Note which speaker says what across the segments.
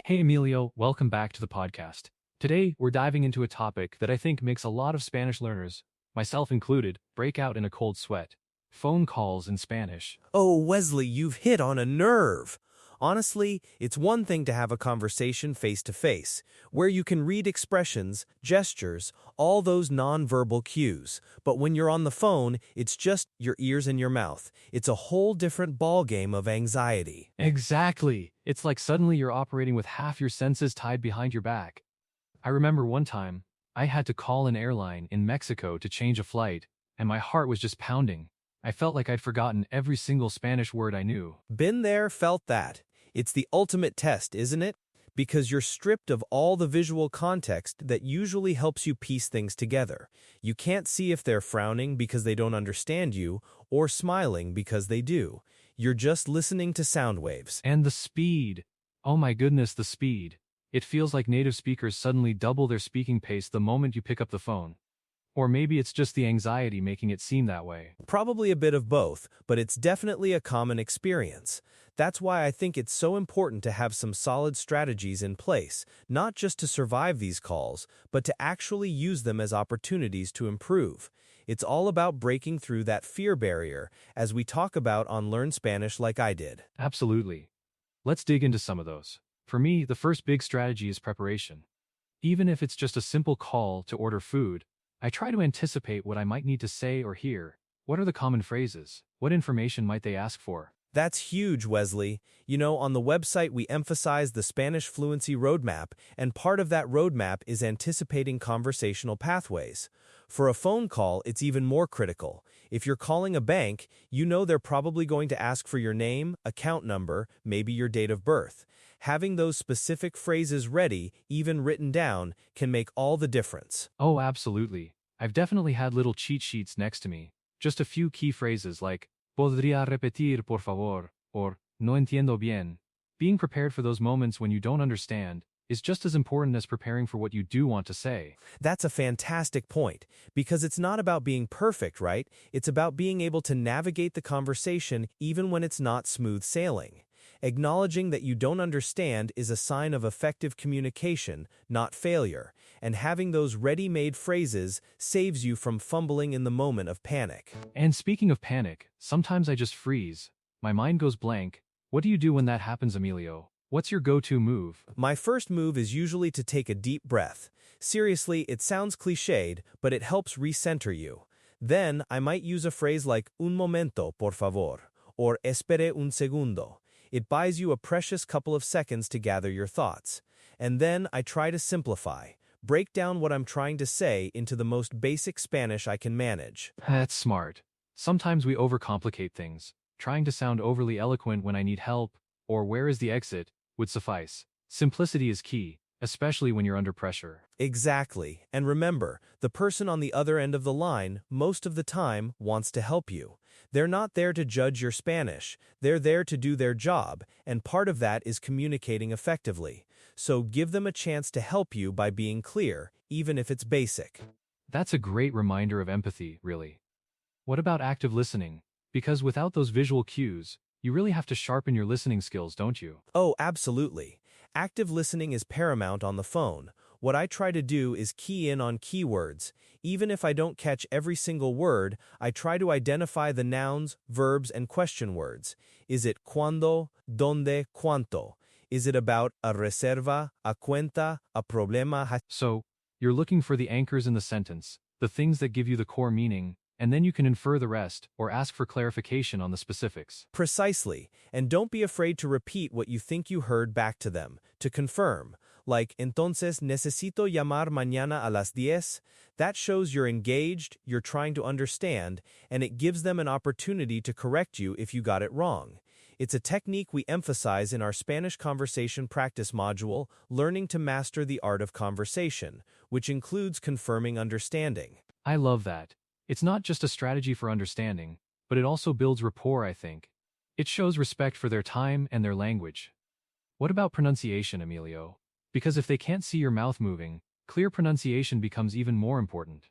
Speaker 1: Hey Emilio, welcome back to the podcast. Today, we're diving into a topic that I think makes a lot of Spanish learners, myself included, break out in a cold sweat. Phone calls in Spanish.
Speaker 2: Oh, Wesley, you've hit on a nerve. Honestly, it's one thing to have a conversation face to face, where you can read expressions, gestures, all those nonverbal cues. But when you're on the phone, it's just your ears and your mouth. It's a whole different ballgame of anxiety.
Speaker 1: Exactly. It's like suddenly you're operating with half your senses tied behind your back. I remember one time, I had to call an airline in Mexico to change a flight, and my heart was just pounding. I felt like I'd forgotten every single Spanish word I knew.
Speaker 2: Been there, felt that. It's the ultimate test, isn't it? Because you're stripped of all the visual context that usually helps you piece things together. You can't see if they're frowning because they don't understand you or smiling because they do. You're just listening to sound waves.
Speaker 1: And the speed. Oh my goodness, the speed. It feels like native speakers suddenly double their speaking pace the moment you pick up the phone. Or maybe it's just the anxiety making it seem that way.
Speaker 2: Probably a bit of both, but it's definitely a common experience. That's why I think it's so important to have some solid strategies in place, not just to survive these calls, but to actually use them as opportunities to improve. It's all about breaking through that fear barrier, as we talk about on Learn Spanish Like I Did.
Speaker 1: Absolutely. Let's dig into some of those. For me, the first big strategy is preparation. Even if it's just a simple call to order food, I try to anticipate what I might need to say or hear. What are the common phrases? What information might they ask for?
Speaker 2: That's huge, Wesley. You know, on the website we emphasize the Spanish Fluency Roadmap, and part of that roadmap is anticipating conversational pathways. For a phone call, it's even more critical. If you're calling a bank, you know they're probably going to ask for your name, account number, maybe your date of birth. Having those specific phrases ready, even written down, can make all the difference.
Speaker 1: Oh, absolutely. I've definitely had little cheat sheets next to me. Just a few key phrases like, ¿Podría repetir, por favor? Or, no entiendo bien. Being prepared for those moments when you don't understand is just as important as preparing for what you do want to say.
Speaker 2: That's a fantastic point, because it's not about being perfect, right? It's about being able to navigate the conversation even when it's not smooth sailing. Acknowledging that you don't understand is a sign of effective communication, not failure, and having those ready-made phrases saves you from fumbling in the moment of panic.
Speaker 1: And speaking of panic, sometimes I just freeze. My mind goes blank. What do you do when that happens, Emilio? What's your go-to move?
Speaker 2: My first move is usually to take a deep breath. Seriously, it sounds cliched, but it helps recenter you. Then, I might use a phrase like un momento, por favor, or espere un segundo. It buys you a precious couple of seconds to gather your thoughts. And then I try to simplify, break down what I'm trying to say into the most basic Spanish I can manage.
Speaker 1: That's smart. Sometimes we overcomplicate things. Trying to sound overly eloquent when I need help, or where is the exit, would suffice. Simplicity is key, especially when you're under pressure.
Speaker 2: Exactly. And remember, the person on the other end of the line, most of the time, wants to help you. They're not there to judge your Spanish. They're there to do their job, and part of that is communicating effectively. So give them a chance to help you by being clear, even if it's basic.
Speaker 1: That's a great reminder of empathy, really. What about active listening? Because without those visual cues, you really have to sharpen your listening skills, don't you?
Speaker 2: Oh, absolutely. Active listening is paramount on the phone. What I try to do is key in on keywords. Even if I don't catch every single word, I try to identify the nouns, verbs, and question words. Is it cuándo, dónde, cuánto? Is it about a reserva, a cuenta, a problema?
Speaker 1: So, you're looking for the anchors in the sentence, the things that give you the core meaning, and then you can infer the rest or ask for clarification on the specifics.
Speaker 2: Precisely, and don't be afraid to repeat what you think you heard back to them, to confirm. Like, entonces necesito llamar mañana a las 10. That shows you're engaged, you're trying to understand, and it gives them an opportunity to correct you if you got it wrong. It's a technique we emphasize in our Spanish conversation practice module, Learning to Master the Art of Conversation, which includes confirming understanding.
Speaker 1: I love that. It's not just a strategy for understanding, but it also builds rapport, I think. It shows respect for their time and their language. What about pronunciation, Emilio? Because if they can't see your mouth moving, clear pronunciation becomes even more important.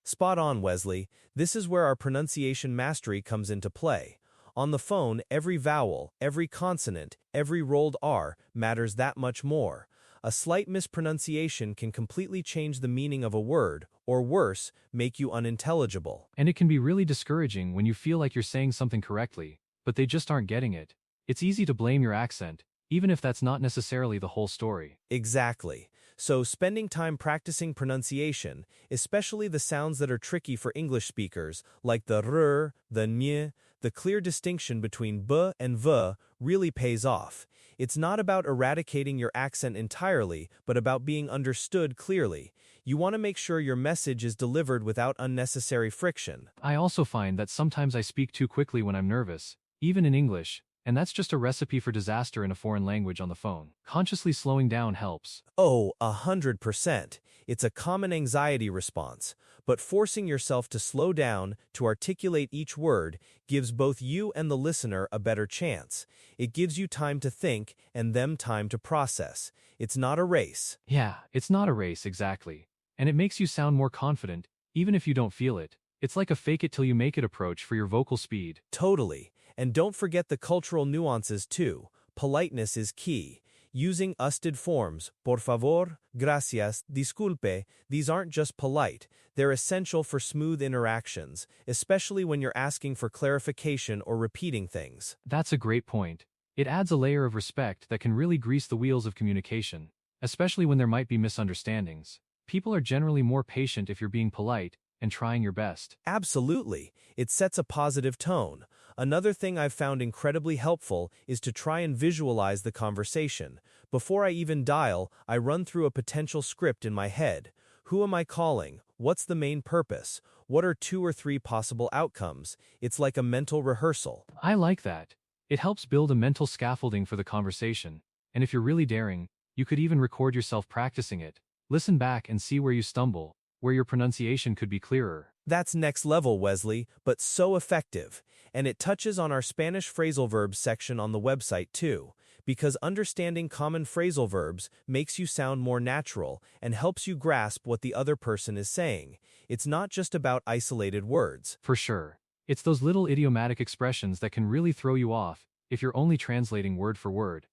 Speaker 2: Spot on, Wesley. This is where our pronunciation mastery comes into play. On the phone, every vowel, every consonant, every rolled R matters that much more. A slight mispronunciation can completely change the meaning of a word, or worse, make you unintelligible.
Speaker 1: And it can be really discouraging when you feel like you're saying something correctly, but they just aren't getting it. It's easy to blame your accent, even if that's not necessarily the whole story.
Speaker 2: Exactly. So spending time practicing pronunciation, especially the sounds that are tricky for English speakers, like the r, the ny, the clear distinction between b and v, really pays off. It's not about eradicating your accent entirely, but about being understood clearly. You want to make sure your message is delivered without unnecessary friction.
Speaker 1: I also find that sometimes I speak too quickly when I'm nervous, even in English, and that's just a recipe for disaster in a foreign language on the phone. Consciously slowing down helps.
Speaker 2: Oh, 100%. It's a common anxiety response, but forcing yourself to slow down, to articulate each word, gives both you and the listener a better chance. It gives you time to think and them time to process. It's not a race.
Speaker 1: Yeah, it's not a race exactly. And it makes you sound more confident, even if you don't feel it. It's like a fake it till you make it approach for your vocal speed.
Speaker 2: Totally. And don't forget the cultural nuances too. Politeness is key. Using usted forms, por favor, gracias, disculpe, these aren't just polite, they're essential for smooth interactions, especially when you're asking for clarification or repeating things.
Speaker 1: That's a great point. It adds a layer of respect that can really grease the wheels of communication, especially when there might be misunderstandings. People are generally more patient if you're being polite and trying your best.
Speaker 2: Absolutely. It sets a positive tone. Another thing I've found incredibly helpful is to try and visualize the conversation. Before I even dial, I run through a potential script in my head. Who am I calling? What's the main purpose? What are 2 or 3 possible outcomes? It's like a mental rehearsal.
Speaker 1: I like that. It helps build a mental scaffolding for the conversation. And if you're really daring, you could even record yourself practicing it. Listen back and see where you stumble, where your pronunciation could be clearer.
Speaker 2: That's next level, Wesley, but so effective. And it touches on our Spanish phrasal verbs section on the website too, because understanding common phrasal verbs makes you sound more natural and helps you grasp what the other person is saying. It's not just about isolated words.
Speaker 1: For sure. It's those little idiomatic expressions that can really throw you off if you're only translating word for word.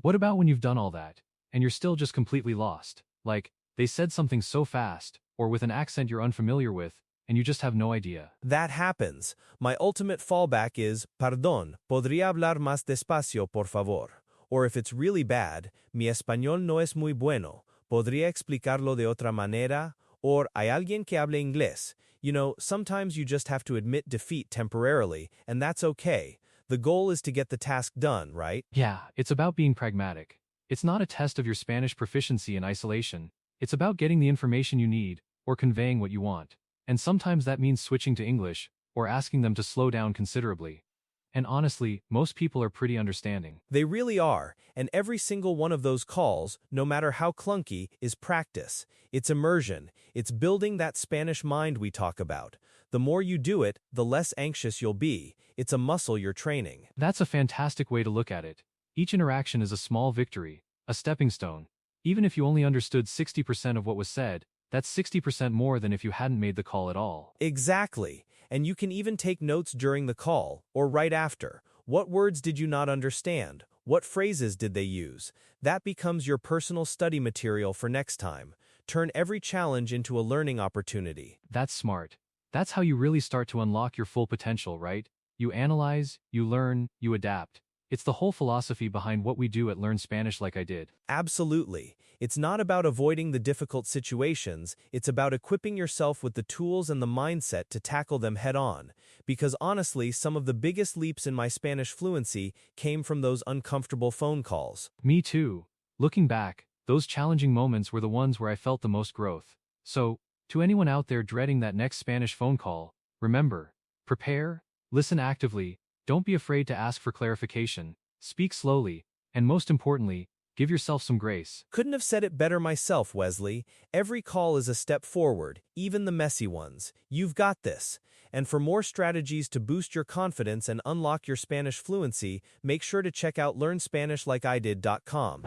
Speaker 1: What about when you've done all that, and you're still just completely lost? Like, they said something so fast, or with an accent you're unfamiliar with, and you just have no idea.
Speaker 2: That happens. My ultimate fallback is, perdón, ¿podría hablar más despacio, por favor? Or if it's really bad, mi español no es muy bueno, ¿podría explicarlo de otra manera? Or, ¿hay alguien que hable inglés? You know, sometimes you just have to admit defeat temporarily, and that's okay. The goal is to get the task done, right?
Speaker 1: Yeah, it's about being pragmatic. It's not a test of your Spanish proficiency in isolation. It's about getting the information you need, or conveying what you want. And sometimes that means switching to English, or asking them to slow down considerably. And honestly, most people are pretty understanding.
Speaker 2: They really are, and every single one of those calls, no matter how clunky, is practice. It's immersion. It's building that Spanish mind we talk about. The more you do it, the less anxious you'll be. It's a muscle you're training.
Speaker 1: That's a fantastic way to look at it. Each interaction is a small victory, a stepping stone. Even if you only understood 60% of what was said, that's 60% more than if you hadn't made the call at all.
Speaker 2: Exactly. And you can even take notes during the call, or right after. What words did you not understand? What phrases did they use? That becomes your personal study material for next time. Turn every challenge into a learning opportunity.
Speaker 1: That's smart. That's how you really start to unlock your full potential, right? You analyze, you learn, you adapt. It's the whole philosophy behind what we do at Learn Spanish Like I Did.
Speaker 2: Absolutely. It's not about avoiding the difficult situations, it's about equipping yourself with the tools and the mindset to tackle them head-on. Because honestly, some of the biggest leaps in my Spanish fluency came from those uncomfortable phone calls.
Speaker 1: Me too. Looking back, those challenging moments were the ones where I felt the most growth. So, to anyone out there dreading that next Spanish phone call, remember, prepare, listen actively, don't be afraid to ask for clarification, speak slowly, and most importantly, give yourself some grace.
Speaker 2: Couldn't have said it better myself, Wesley. Every call is a step forward, even the messy ones. You've got this. And for more strategies to boost your confidence and unlock your Spanish fluency, make sure to check out LearnSpanishLikeIDid.com.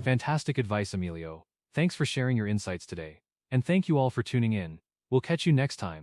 Speaker 1: Fantastic advice, Emilio. Thanks for sharing your insights today. And thank you all for tuning in. We'll catch you next time.